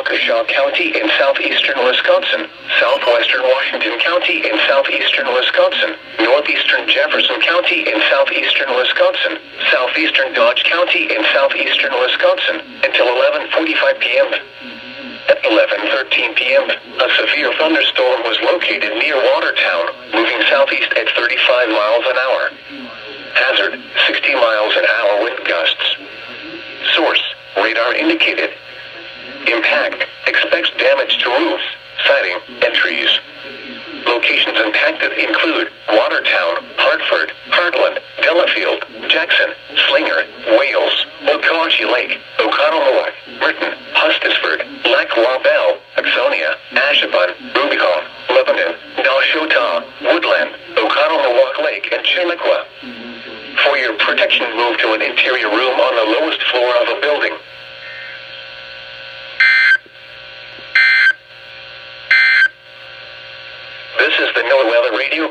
Waukesha County in southeastern Wisconsin, southwestern Washington County in southeastern Wisconsin, northeastern Jefferson County in southeastern Wisconsin, southeastern Dodge County in southeastern Wisconsin, until 11:45 p.m. At 11:13 p.m., a severe thunderstorm was located near Watertown, moving southeast at 35 miles an hour. Hazard, 60 miles an hour wind gusts. Source, radar indicated. Impact, expects damage to roofs, siding, and trees. Locations impacted include Watertown, Hartford, Heartland, Delafield, Jackson, Slinger, Wales, Okauchee Lake, Oconomowoc, Merton, Hustisford, Lac La Belle, Axonia, Ashibun, Rubicon, Lebanon, Nashotah, Woodland, Oconomowoc Lake, and Chimiquah. For your protection, move to an interior room on the lowest floor of a building. This is the NOAA Weather Radio.